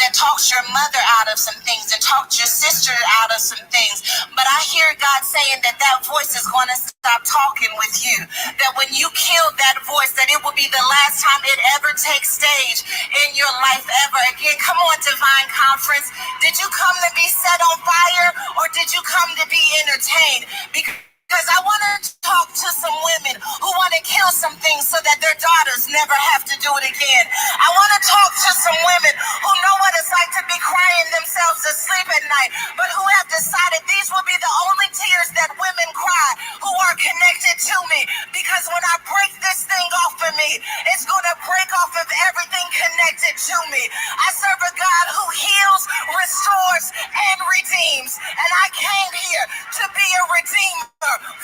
that talked your mother out of some things and talked your sister out of some things. But I hear God saying that that voice is going to stop talking with you. That when you kill that voice, that it will be the last time it ever takes stage in your life ever again. Come on, Divine Conference. Did you come to be set on fire, or did you come to be entertained? Because I want to talk to some women who want to kill some things so that their daughters never have to do it again. I want to talk to some women who know what it's like to be crying themselves to sleep at night, but who have decided these will be the only tears that women cry who are connected to me. Because when I break this thing off of me, it's going to break off of everything connected to me. I serve a God who heals, restores, and redeems. And I came here to be a redeemer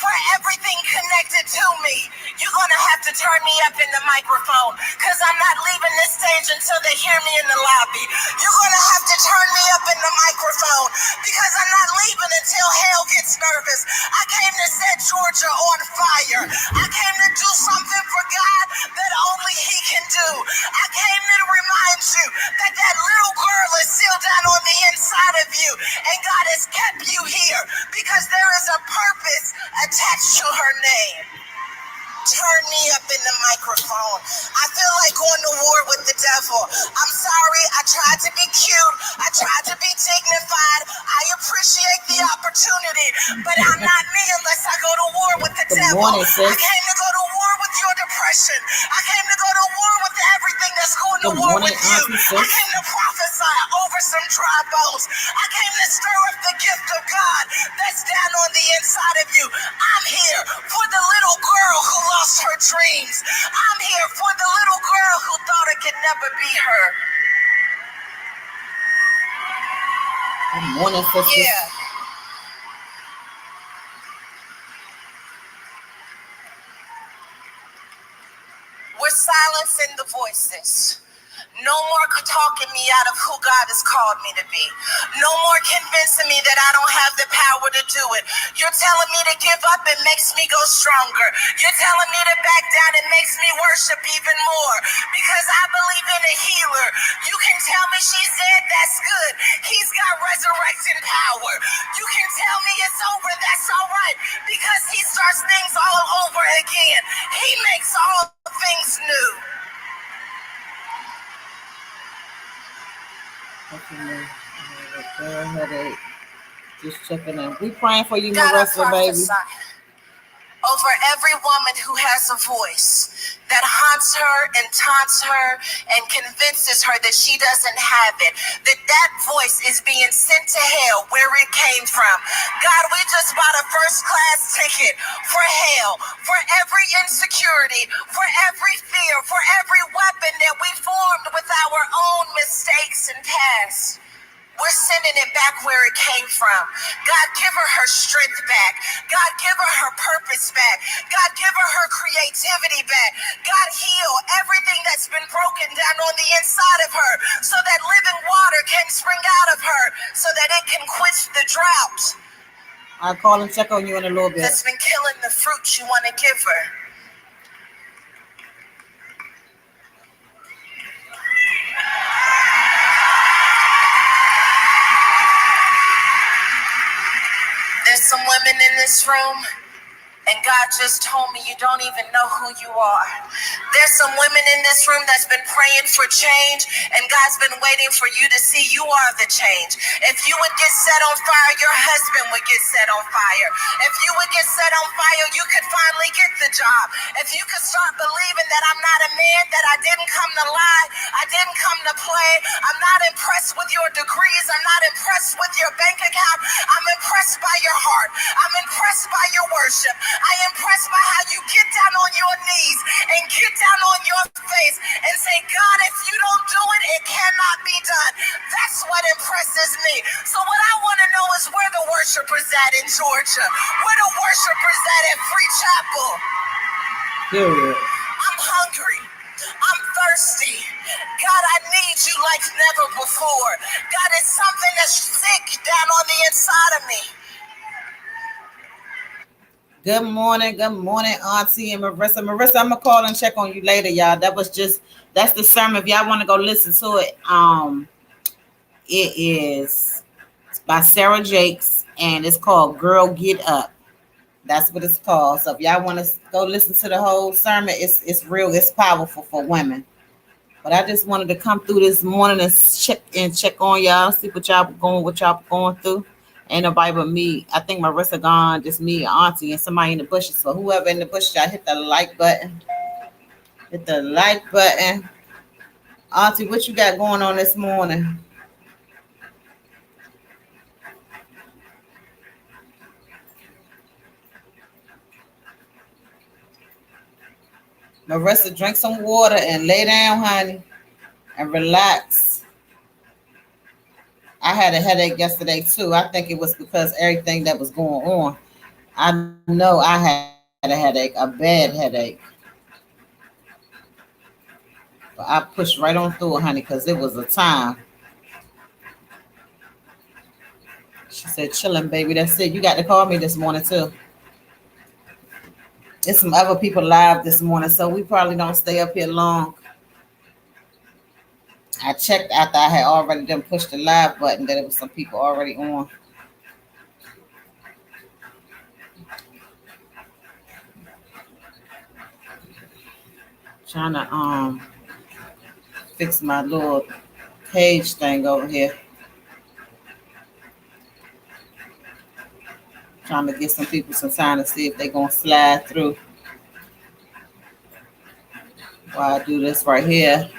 for everything connected to me. You're going to have to turn me up in the microphone, because I'm not leaving this stage until they hear me in the lobby. You're going to have to turn me up in the microphone, because I'm not leaving until hell gets nervous. I came to set Georgia on fire. I came to do something for God that only He can do. I came to remind you that that little girl is still down on the inside of you, and God has kept you here because there is a purpose attached to her name. Turn me up in the microphone. I feel like going to war with the devil. I'm sorry, I tried to be cute. I tried to be dignified. I appreciate the opportunity, but I'm not me unless I go to war with the devil. I came to go to war with your depression. I came to go to war with everything that's going to war with you. I came to prophesy over some dry bones. I came to stir up the gift of God that's down on the inside of you. I'm here for the little girl who lost her dreams. I'm here for the little girl who thought it could never be her. Good morning, sisters. Yeah. We're silencing the voices. No more talking me out of who God has called me to be. No more convincing me that I don't have the power to do it. You're telling me to give up, it makes me go stronger. You're telling me to back down, it makes me worship even more. Because I believe in a healer. You can tell me she's dead, that's good. He's got resurrection power. You can tell me it's over, that's all right. Because He starts things all over again. He makes all things new. Headache. Just checking in. We praying for you, Marissa, baby. Over every woman who has a voice that haunts her and taunts her and convinces her that she doesn't have it, that voice is being sent to hell where it came from. God, we just bought a first-class ticket for hell, for every insecurity, for every fear, for every weapon that we formed with our own mistakes and past. We're sending it back where it came from. God, give her strength back. God, give her purpose back. God, give her creativity back. God, heal everything that's been broken down on the inside of her so that living water can spring out of her so that it can quench the drought. I'll call and check on you in a little bit. That's been killing the fruit you want to give her. There's some women in this room, and God just told me you don't even know who you are. There's some women in this room that's been praying for change, and God's been waiting for you to see you are the change. If you would get set on fire, your husband would get set on fire. If you would get set on fire, you could finally get the job. If you could start believing that I'm not a man, that I didn't come to lie, I didn't come to play, I'm not impressed with your degrees, I'm not impressed with your bank account, I'm impressed by your heart, I'm impressed by your worship. I am impressed by how you get down on your knees and get down on your face and say, God, if you don't do it, it cannot be done. That's what impresses me. So what I want to know is where the worshipers at in Georgia, where the worshipers at Free Chapel. Period. I'm hungry. I'm thirsty. God, I need you like never before. God, it's something that's sick down on the inside of me. Good morning, Auntie and Marissa. Marissa, I'm gonna call and check on you later, y'all. That's the sermon. If y'all want to go listen to it, It is by Sarah Jakes, and it's called Girl Get Up. That's what it's called. So if y'all want to go listen to the whole sermon, it's real, it's powerful for women. But I just wanted to come through this morning and check on y'all, see what y'all going through. Ain't nobody but me. I think Marissa gone, just me, Auntie, and somebody in the bushes. So whoever in the bushes, y'all hit the like button. Hit the like button. Auntie, what you got going on this morning? Marissa, drink some water and lay down, honey, and relax. I had a headache yesterday too. I think it was because everything that was going on. I know I had a headache, a bad headache. But I pushed right on through it, honey, because it was a time. She said, chilling, baby. That's it. You got to call me this morning too. There's some other people live this morning, so we probably don't stay up here long. I checked after I had already done pushed the live button that it was some people already on. Trying to fix my little page thing over here. Trying to get some people some time to see if they're gonna slide through. While I do this right here.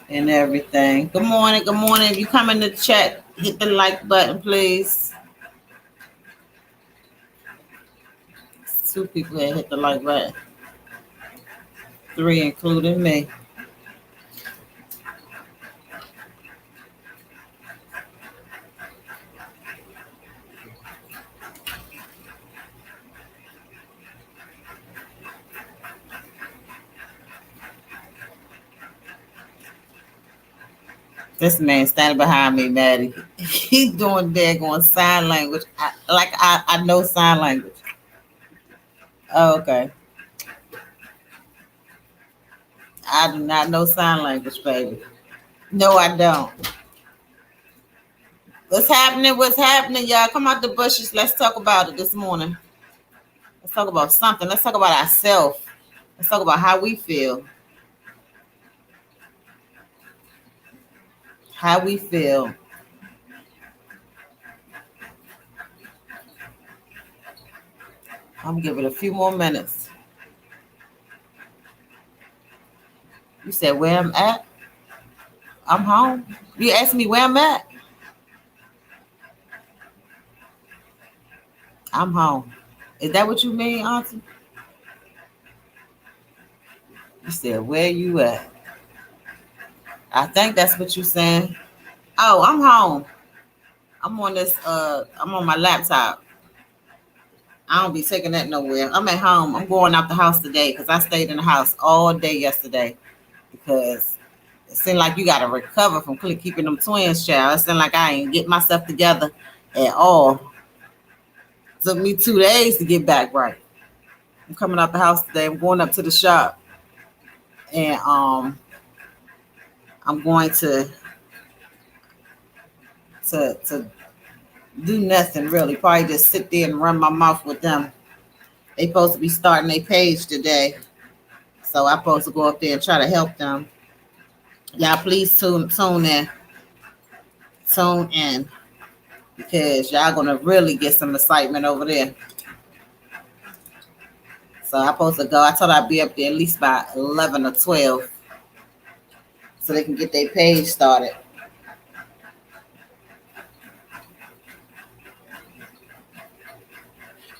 And everything. Good morning. Good morning. If you come in the chat, hit the like button, please. 2 people that hit the like button. 3, including me. This man standing behind me, Maddie. He's doing daggone sign language. I know sign language. Oh, okay. I do not know sign language, baby. No, I don't. What's happening? What's happening, y'all? Come out the bushes. Let's talk about it this morning. Let's talk about something. Let's talk about ourselves. Let's talk about how we feel. How we feel. I'm giving it a few more minutes. You said where I'm at? I'm home. You asked me where I'm at? I'm home. Is that what you mean, Auntie? You said where you at? I think that's what you're saying. Oh, I'm home. I'm on this, I'm on my laptop. I don't be taking that nowhere. I'm at home. I'm going out the house today because I stayed in the house all day yesterday because it seemed like you got to recover from keeping them twins, child. It seemed like I ain't get myself together at all. Took me 2 days to get back right. I'm coming out the house today. I'm going up to the shop. And I'm going to do nothing really. Probably just sit there and run my mouth with them. They supposed to be starting their page today. So I'm supposed to go up there and try to help them. Y'all please tune in. Tune in. Because y'all gonna really get some excitement over there. So I'm supposed to go. I thought I'd be up there at least by 11 or 12. So they can get their page started.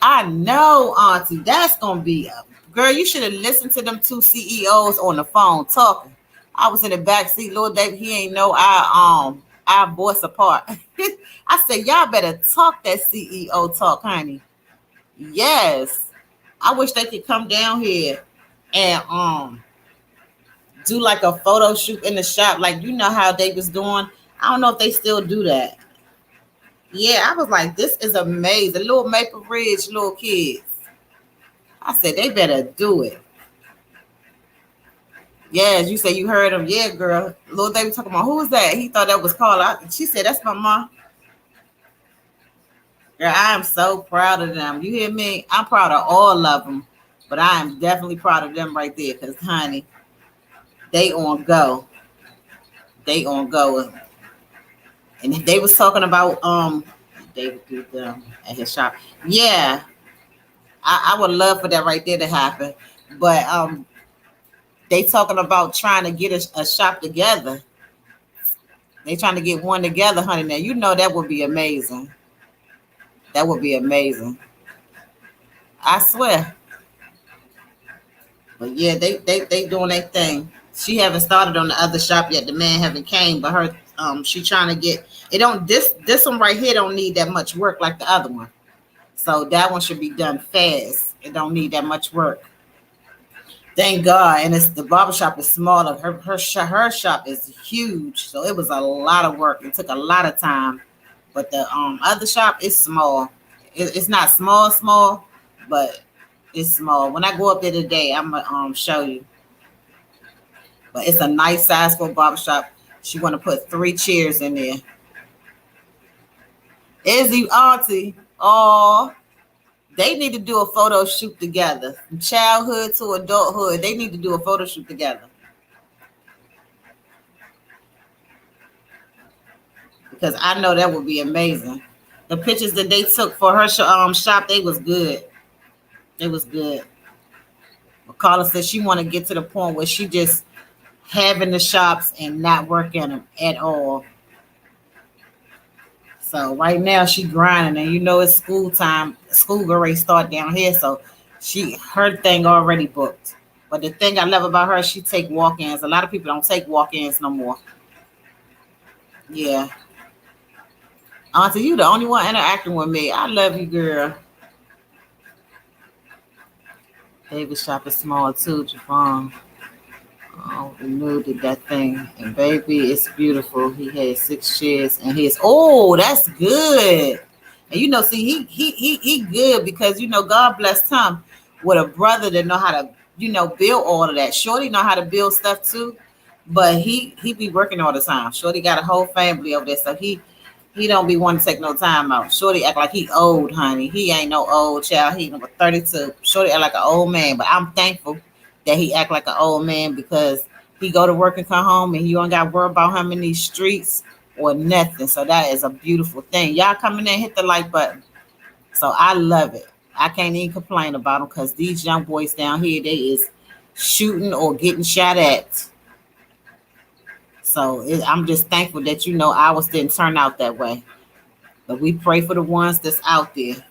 I know, Auntie, that's gonna be a girl. You should have listened to them 2 CEOs on the phone talking. I was in the back seat, Lord David. He ain't know our voice apart. I said, y'all better talk that CEO talk, honey. Yes, I wish they could come down here and do like a photo shoot in the shop, like you know how they was doing. I don't know if they still do that. Yeah, I was like, this is amazing. Little Maple Ridge little kids. I said, they better do it. Yes, you say you heard him. Yeah, girl. Little David talking about who was that? He thought that was Carla. She said, that's my mom. Girl, I am so proud of them. You hear me? I'm proud of all of them. But I am definitely proud of them right there. Because, honey, they on go. They on go. And if they was talking about David did them at his shop. Yeah. I would love for that right there to happen. But they talking about trying to get a shop together. They trying to get one together, honey. Now you know that would be amazing. That would be amazing. I swear. But yeah, they doing their thing. She haven't started on the other shop yet. The man haven't came, but her she trying to get it. Don't this one right here don't need that much work like the other one. So that one should be done fast. It don't need that much work. Thank God. And it's the barbershop is smaller. Her shop is huge. So it was a lot of work. It took a lot of time. But the other shop is small. It's not small, but it's small. When I go up there today, I'm gonna show you. But it's a nice size for a barbershop. She want to put 3 chairs in there. Izzy auntie, oh, they need to do a photo shoot together. From childhood to adulthood, they need to do a photo shoot together. Because I know that would be amazing. The pictures that they took for her shop, they was good. It was good. But Carla said she want to get to the point where she just having the shops and not working them at all. So right now she grinding, and you know it's school time. School already start down here, so her thing already booked. But the thing I love about her, she take walk-ins. A lot of people don't take walk-ins no more. Yeah. Auntie, you the only one interacting with me. I love you, girl. David shop is small too, Javon. Oh, we knew that thing. And baby, it's beautiful. He had 6 chairs and that's good. And you know, see, he good because you know God blessed him with a brother that know how to, build all of that. Shorty know how to build stuff too, but he be working all the time. Shorty got a whole family over there, so he don't be wanting to take no time out. Shorty act like he old, honey. He ain't no old child. He number 32. Shorty act like an old man, but I'm thankful that he act like an old man because he go to work and come home and you don't got to worry about him in these streets or nothing. So that is a beautiful thing. Y'all come in there and hit the like button. So I love it. I can't even complain about them because these young boys down here, they is shooting or getting shot at. So I'm just thankful that, ours didn't turn out that way. But we pray for the ones that's out there.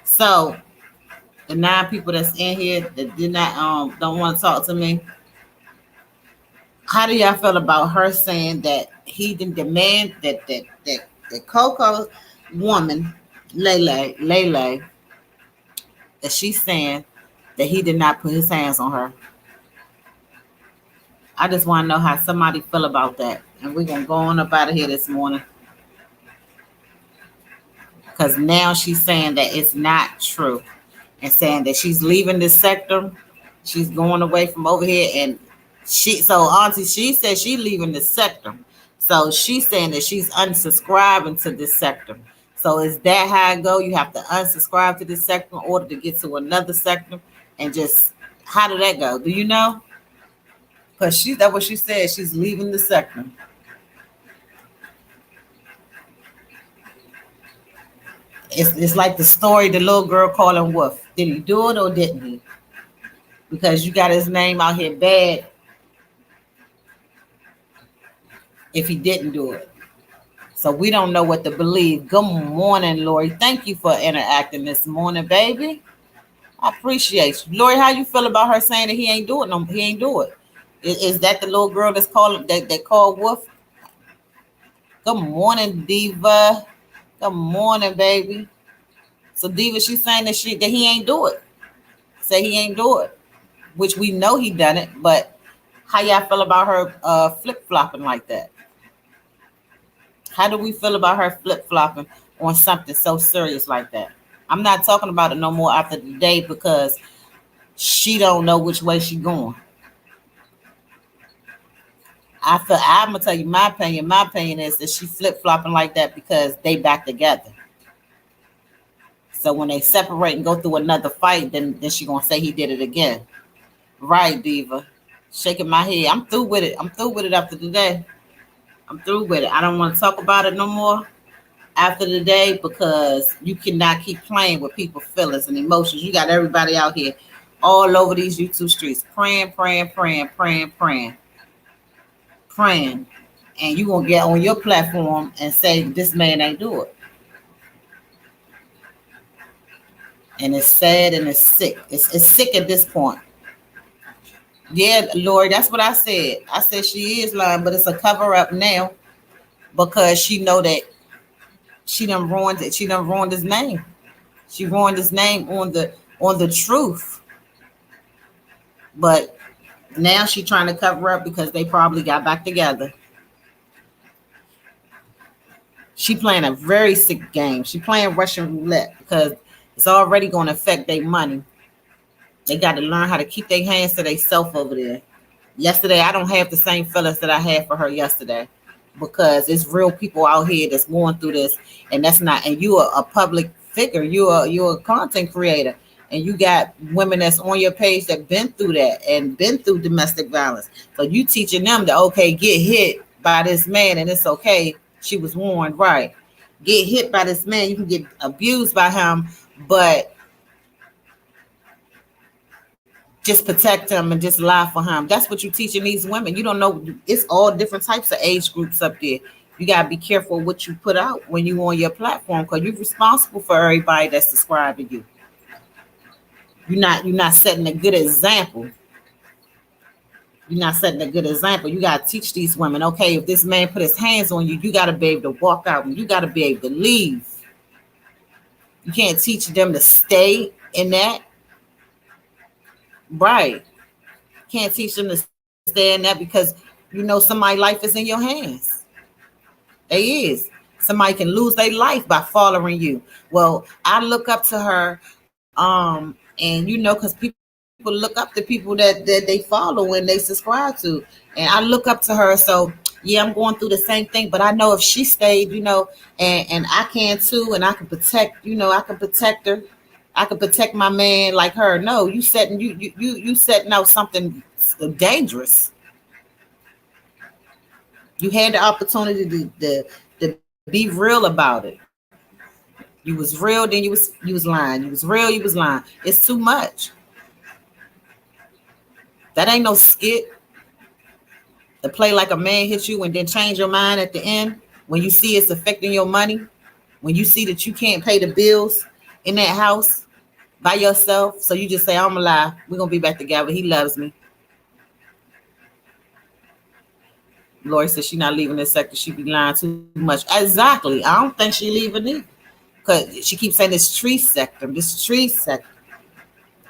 So the 9 people that's in here that did not don't want to talk to me. How do y'all feel about her saying that he didn't demand that Coco woman, Lele, that she's saying that he did not put his hands on her? I just want to know how somebody feel about that. And we're going to go on up out of here this morning. Because now she's saying that it's not true. And saying that she's leaving this sector. She's going away from over here. And Auntie, she said she's leaving the sector. So she's saying that she's unsubscribing to this sector. So is that how it go? You have to unsubscribe to this sector in order to get to another sector. And just, how did that go? Do you know? Because that's what she said. She's leaving the sector. It's like the story, the little girl calling Wolf. Did he do it or didn't he? Because you got his name out here bad if he didn't do it. So we don't know what to believe. Good morning, Lori. Thank you for interacting this morning, baby. I appreciate you. Lori, how you feel about her saying that he ain't do it? No, he ain't do it. Is that the little girl that's called that called Wolf? Good morning, Diva. Good morning, baby. So Diva, she's saying that he ain't do it. Say he ain't do it, which we know he done it. But how y'all feel about her flip flopping like that? How do we feel about her flip flopping on something so serious like that? I'm not talking about it no more after today because she don't know which way she going. I'm gonna tell you my opinion. My opinion is that she flip flopping like that because they back together. So when they separate and go through another fight, then she gonna say he did it again. Right, Diva. Shaking my head. I'm through with it. I'm through with it after today. I'm through with it. I don't want to talk about it no more after the day because you cannot keep playing with people's feelings and emotions. You got everybody out here all over these YouTube streets praying, and you gonna get on your platform and say this man ain't do it. And it's sad and it's sick. It's sick at this point. Yeah, Lord, that's what I said. I said she is lying, but it's a cover up now because she know that she done ruined it. She done ruined his name. She ruined his name on the truth. But now she trying to cover up because they probably got back together. She playing a very sick game. She playing Russian roulette because it's already going to affect their money. They got to learn how to keep their hands to themselves over there. Yesterday, I don't have the same feelings that I had for her yesterday because it's real people out here that's going through this, and that's not. And you are a public figure. You're a content creator, and you got women that's on your page that been through that and been through domestic violence. So you teaching them to get hit by this man, and it's okay. She was warned, right? Get hit by this man. You can get abused by him, but just protect him and just lie for him. That's what you're teaching these women. You don't know. It's all different types of age groups up there. You got to be careful what you put out when you on your platform because you're responsible for everybody that's subscribing to you. You're not setting a good example. You're not setting a good example. You got to teach these women, okay, if this man put his hands on you, you got to be able to walk out and you got to be able to leave. You can't teach them to stay in that. Right. Can't teach them to stay in that because you know somebody's life is in your hands. They is. Somebody can lose their life by following you. Well, I look up to her, and you know, because people look up to people that they follow and they subscribe to. And I look up to her. So yeah, I'm going through the same thing, but I know if she stayed, you know, and I can too, and I can protect, you know, I can protect her. I could protect my man like her. No, you setting out something dangerous. You had the opportunity to be real about it. You was real, then you was lying. You was real, you was lying. It's too much. That ain't no skit. To play like a man hit you and then change your mind at the end when you see it's affecting your money, when you see that you can't pay the bills in that house by yourself, so you just say, I'm gonna lie, we're gonna be back together, he loves me. Lori says she's not leaving this sector, she be lying too much. Exactly. I don't think she leaving it because she keeps saying this tree sector.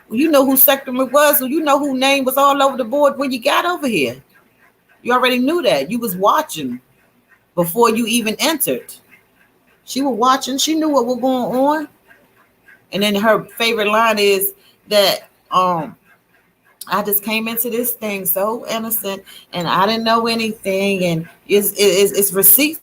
Well, you know who sector it was, or you know who name was all over the board when you got over here. You already knew that. You was watching before you even entered. She was watching, she knew what was going on. And then her favorite line is that I just came into this thing so innocent and I didn't know anything, and it's receipts.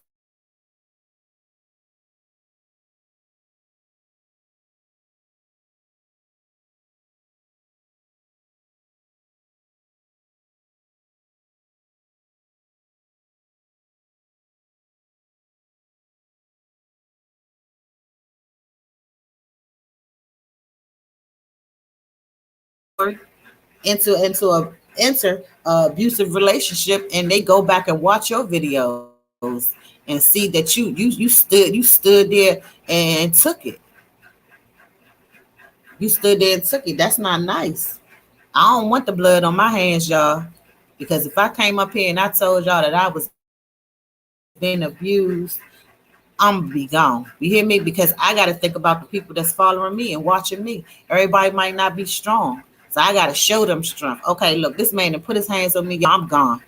Into a abusive relationship, and they go back and watch your videos and see that you stood there and took it. You stood there and took it. That's not nice. I don't want the blood on my hands, y'all, because if I came up here and I told y'all that I was being abused, I'm gonna be gone. You hear me? Because I got to think about the people that's following me and watching me. Everybody might not be strong. So I got to show them strength. Okay, look, this man put his hands on me. I'm gone.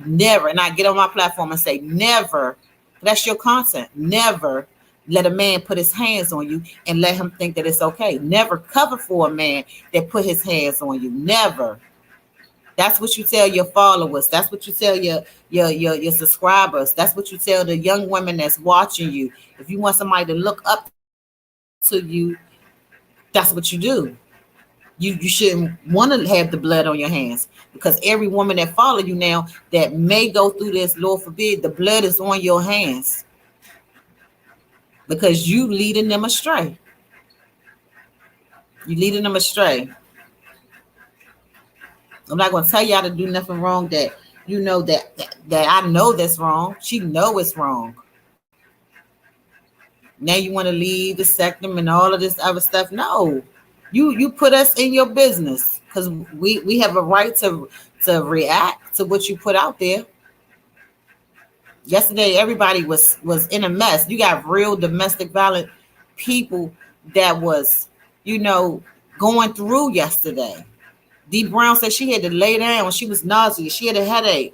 Never. And I get on my platform and say, never. That's your content. Never let a man put his hands on you and let him think that it's okay. Never cover for a man that put his hands on you. Never. That's what you tell your followers. That's what you tell your subscribers. That's what you tell the young women that's watching you. If you want somebody to look up to you, that's what you do. You shouldn't want to have the blood on your hands, because every woman that follow you now that may go through this, Lord forbid, the blood is on your hands because you leading them astray. You leading them astray. I'm not going to tell y'all to do nothing wrong that you know that I know that's wrong. She know it's wrong. Now you want to leave the sectum and all of this other stuff. No, you put us in your business, because we have a right to react to what you put out there. Yesterday, everybody was in a mess. You got real domestic violent people that was, going through yesterday. Dee Brown said she had to lay down when she was nauseous. She had a headache.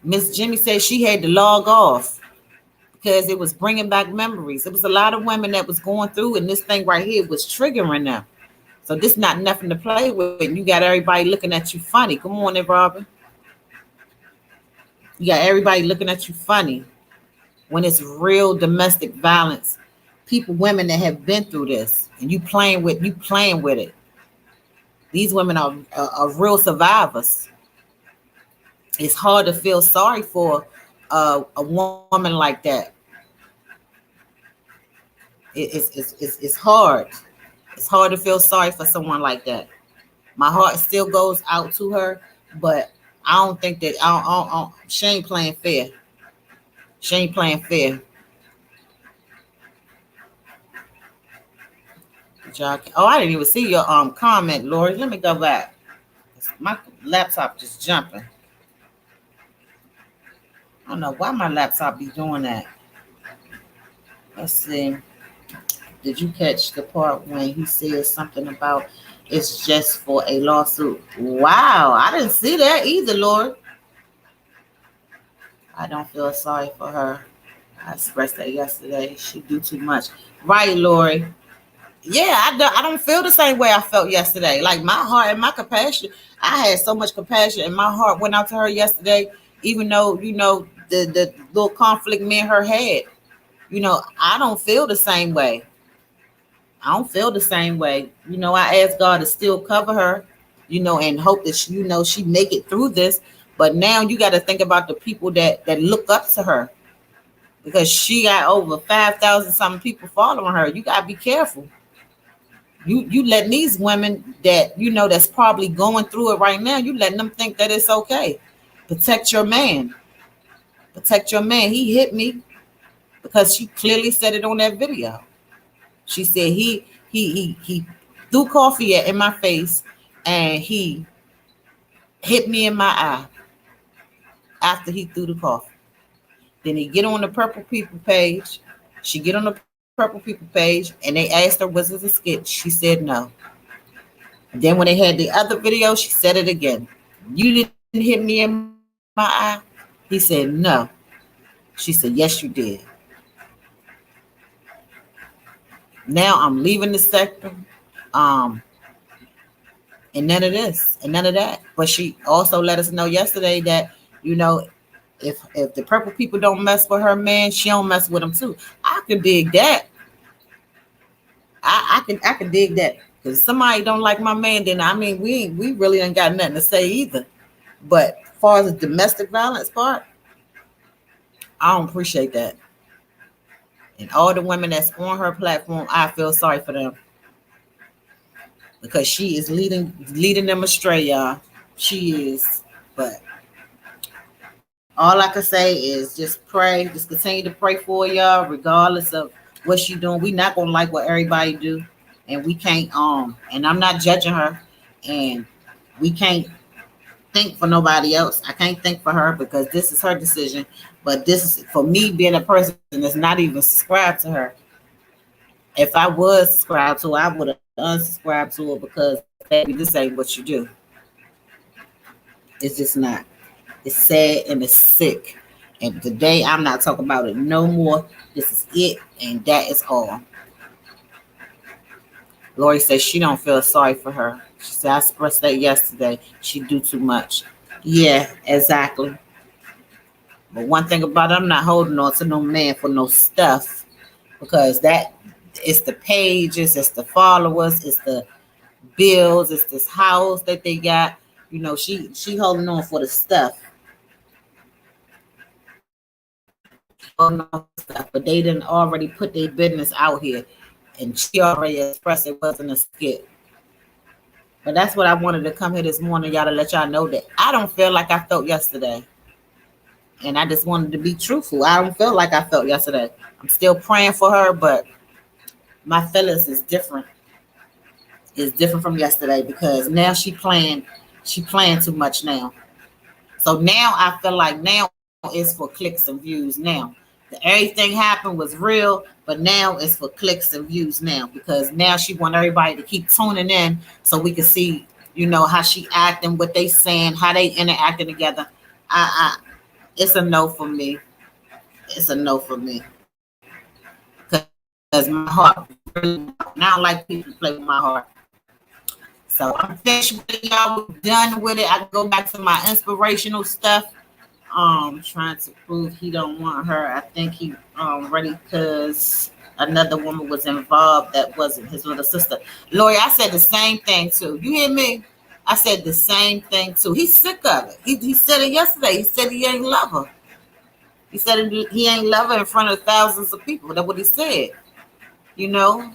Miss Jimmy said she had to log off because it was bringing back memories. It was a lot of women that was going through, and this thing right here was triggering them. So this not nothing to play with. And you got everybody looking at you funny. Good morning, Robin. You got everybody looking at you funny when it's real domestic violence. People, women that have been through this, and you playing with it. These women are real survivors. It's hard to feel sorry for a woman like that. It's hard. It's hard to feel sorry for someone like that. My heart still goes out to her, but I don't think that she ain't playing fair. She ain't playing fair. I didn't even see your comment, Lori. Let me go back. My laptop just jumping. I don't know why my laptop be doing that. Let's see. Did you catch the part when he said something about it's just for a lawsuit? Wow, I didn't see that either, Lord. I don't feel sorry for her. I expressed that yesterday. She do too much. Right, Lori. Yeah, I don't feel the same way I felt yesterday. Like my heart and my compassion, I had so much compassion, and my heart went out to her yesterday, even though, the little conflict me and her had. I don't feel the same way. I don't feel the same way. I asked God to still cover her, and hope that she make it through this. But now you got to think about the people that look up to her, because she got over 5,000 something people following her. You got to be careful. You letting these women that, that's probably going through it right now, you letting them think that it's okay. Protect your man. Protect your man. He hit me because she clearly said it on that video. She said he threw coffee in my face and he hit me in my eye after he threw the coffee. Then he get on the Purple People page. She get on the Purple People page and they asked her, was it a skit? She said no. And then when they had the other video, she said it again. You didn't hit me in my eye? He said no. She said, yes, you did. Now I'm leaving the sector. And none of this and none of that. But she also let us know yesterday that, if the Purple People don't mess with her man, she don't mess with him too. I can dig that. I can dig that. Because somebody don't like my man, then we really ain't got nothing to say either. But as far as the domestic violence part, I don't appreciate that. And all the women that's on her platform, I feel sorry for them. Because she is leading them astray, y'all. She is. But all I can say is just pray. Just continue to pray for y'all, regardless of what she doing. We not gonna like what everybody do, and we can't. And I'm not judging her, and we can't think for nobody else. I can't think for her because this is her decision. But this is for me, being a person that's not even subscribed to her. If I was subscribed to her, I would have unsubscribed to her, because baby, this ain't what you do. It's just not. It's sad and it's sick. And today I'm not talking about it no more. This is it, and that is all. Lori says she don't feel sorry for her. She said I expressed that yesterday. She do too much. Yeah, exactly. But one thing about it, I'm not holding on to no man for no stuff because that it's the pages, it's the followers, it's the bills, it's this house that they got. You know, she holding on for the stuff. Stuff, but they didn't already put their business out here, and she already expressed it wasn't a skit. But that's what I wanted to come here this morning, y'all, to let y'all know that I don't feel like I felt yesterday. And I just wanted to be truthful. I don't feel like I felt yesterday. I'm still praying for her, but my feelings is different. It's different from yesterday because now she playing too much now. So now I feel like now it's for clicks and views now. Everything happened was real, but now it's for clicks and views now because now she want everybody to keep tuning in so we can see, you know, how she acting, what they saying, how they interacting together. It's a no for me. It's a no for me. Because my heart, I don't like people to play with my heart. So I'm finished with it, y'all. We're done with it. I can go back to my inspirational stuff. Trying to prove he don't want her. I think he ready because another woman was involved that wasn't his little sister. Lori, I said the same thing too. You hear me? I said the same thing too. He's sick of it. He said it yesterday. He said he ain't love her. He said he ain't love her in front of thousands of people. That's what he said. You know,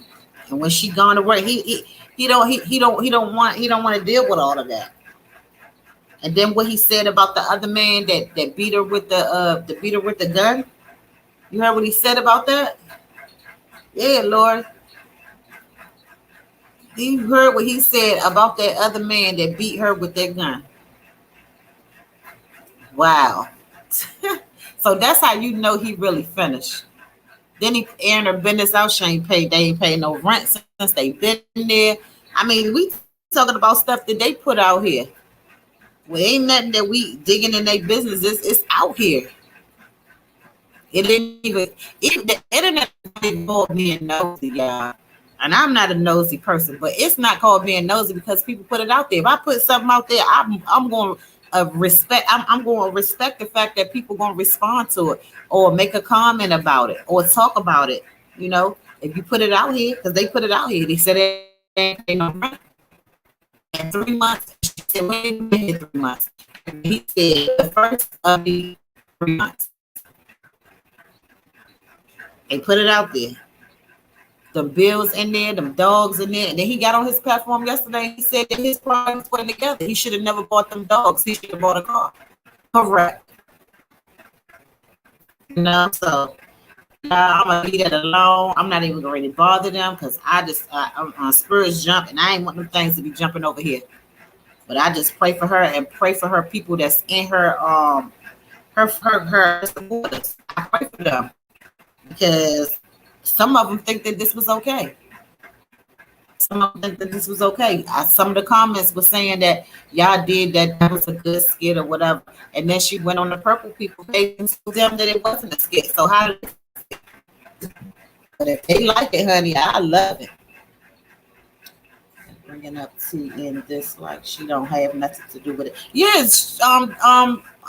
and when she gone to work, he don't want to deal with all of that. And then what he said about the other man that beat her with the gun. You heard what he said about that? Yeah, Lord. You heard what he said about that other man that beat her with that gun. Wow. So that's how you know he really finished. Then he airing her business out. They ain't paid no rent since they been there. I mean, we talking about stuff that they put out here. Well, ain't nothing that we digging in their business. It's out here. It didn't even the internet is called being nosy, y'all. And I'm not a nosy person, but it's not called being nosy because people put it out there. If I put something out there, I'm going to respect. I'm going to respect the fact that people going to respond to it or make a comment about it or talk about it. You know, if you put it out here, because they put it out here, they said it ain't no rent. In 3 months, she said, wait a minute, 3 months. And he said the first of the 3 months. They put it out there. The bills in there, them dogs in there. And then he got on his platform yesterday. He said that his problems went together. He should have never bought them dogs. He should have bought a car. Correct. You know, so I'm going to leave that alone. I'm not even going to really bother them because I'm on spirits jump and I ain't want them things to be jumping over here. But I just pray for her and pray for her people that's in her supporters. I pray for them because some of them think that this was okay. Some of them think that this was okay. Some of the comments were saying that y'all did that was a good skit or whatever. And then she went on the Purple People page and told them that it wasn't a skit. So how did but if they like it, honey, I love it. Bringing up T in this like she don't have nothing to do with it. Yes,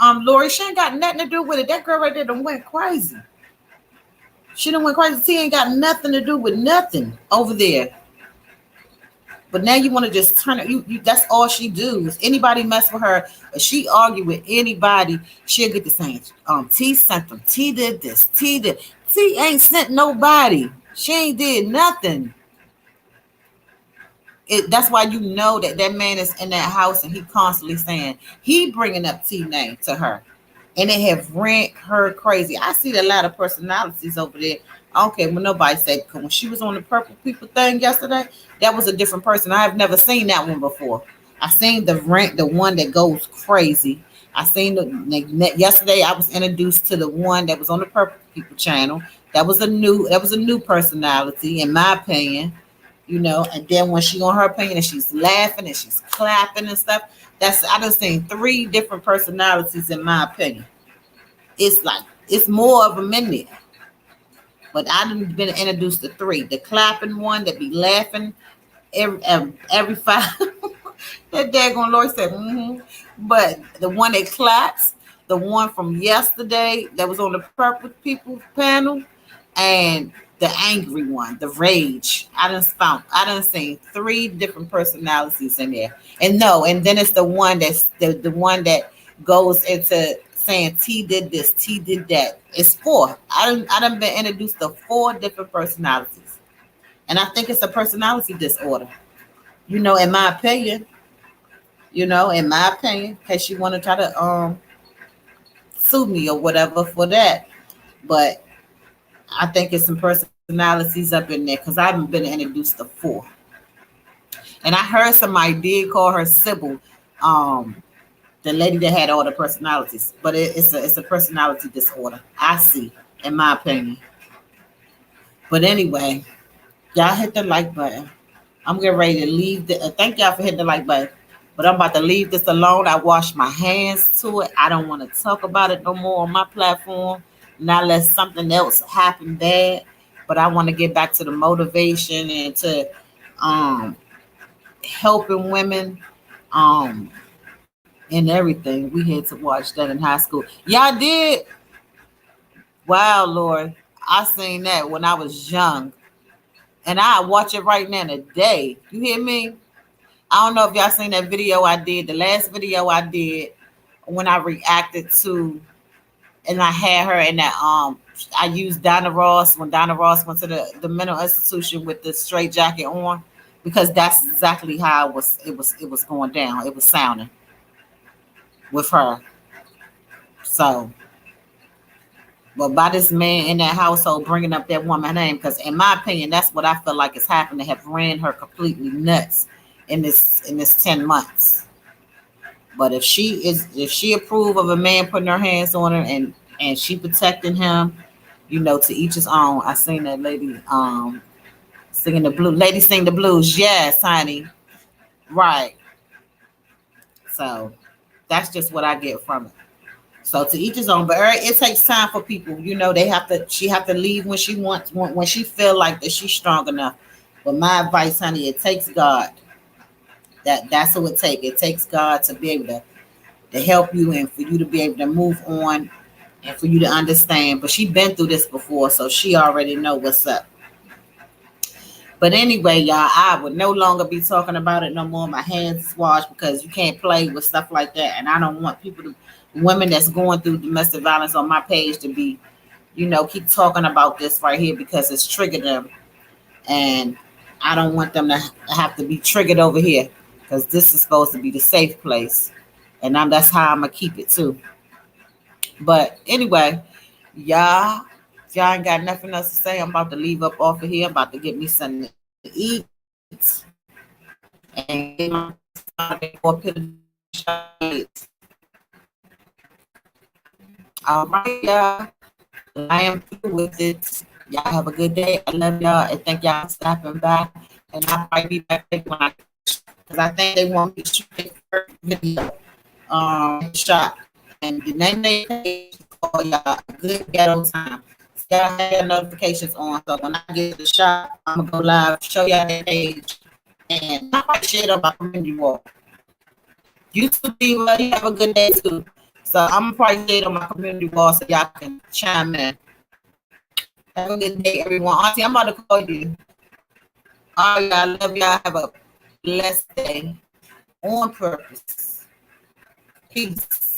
Lori, she ain't got nothing to do with it. That girl right there done went crazy. She done went crazy. T ain't got nothing to do with nothing over there. But now you want to just turn it. You that's all she do. If anybody mess with her, if she argue with anybody, she'll get the same. T sent them. T did this. T ain't sent nobody. She ain't did nothing. That's why you know that man is in that house and he constantly saying he bringing up T name to her. And it have rent her crazy. I see a lot of personalities over there. I don't care what nobody said. When she was on the Purple People thing yesterday, that was a different person. I have never seen that one before. I seen the one that goes crazy. I seen yesterday. I was introduced to the one that was on the Purple People channel. That was a new personality, in my opinion. You know, and then when she on her opinion and she's laughing and she's clapping and stuff, I done seen 3 different personalities in my opinion. it's more of them in there. But I done been introduced to 3. The clapping one that be laughing every 5. That daggone Lord said, But the one that claps, the one from yesterday that was on the Purple People panel, and the angry one, the rage. I done seen 3 different personalities in there. And then it's the one that's the one that goes into saying T did this, T did that. It's 4. I done been introduced to 4 different personalities. And I think it's a personality disorder. In my opinion, in case you want to try to sue me or whatever for that. But I think it's some personalities up in there because I haven't been introduced to 4. And I heard somebody did call her Sybil, the lady that had all the personalities. But it's a personality disorder, I see, in my opinion. But anyway, y'all hit the like button. I'm getting ready to leave. Thank y'all for hitting the like button. But I'm about to leave this alone. I wash my hands to it. I don't want to talk about it no more on my platform. Not unless something else happened bad. But I want to get back to the motivation and to helping women and everything. We had to watch that in high school. Y'all did? Wow, Lord. I seen that when I was young. And I watch it right now today. You hear me? I don't know if y'all seen that video I did. The last video I did when I reacted to, and I had her in that I used Donna Ross when Donna Ross went to the mental institution with the straight jacket on, because that's exactly how it was going down. It was sounding with her. So, but by this man in that household bringing up that woman's name, because in my opinion, that's what I feel like is happening. Have ran her completely nuts in this 10 months. But if she approve of a man putting her hands on her and she protecting him, to each his own. I seen that lady singing the blues. Lady sing the blues. Yes, honey. Right. So that's just what I get from it. So to each his own. But it takes time for people. She have to leave when she wants, when she feel like that she's strong enough. But my advice, honey, it takes God. That's what it takes. It takes God to be able to help you and for you to be able to move on and for you to understand. But she been through this before, so she already know what's up. But anyway, y'all, I would no longer be talking about it no more. My hands is washed because you can't play with stuff like that. And I don't want women that's going through domestic violence on my page to be, keep talking about this right here because it's triggered them. And I don't want them to have to be triggered over here, because this is supposed to be the safe place. And that's how I'm going to keep it too. But anyway, y'all ain't got nothing else to say. I'm about to leave up off of here. I'm about to get me something to eat. And get my all right, y'all. I am through with it. Y'all have a good day. I love y'all. And thank y'all for stopping by. And I'll probably be back because I think they want me to shoot the first video shot. And the name they page call y'all Good Ghetto Time. So y'all have your notifications on. So when I get the shot, I'm gonna go live, show y'all that page, and I might share it on my community wall. You too, Diva. You have a good day too. So I'm gonna probably share it on my community wall so y'all can chime in. Have a good day, everyone. Auntie, I'm about to call you. All right, y'all. Love y'all. Have a blessed day on purpose. Peace.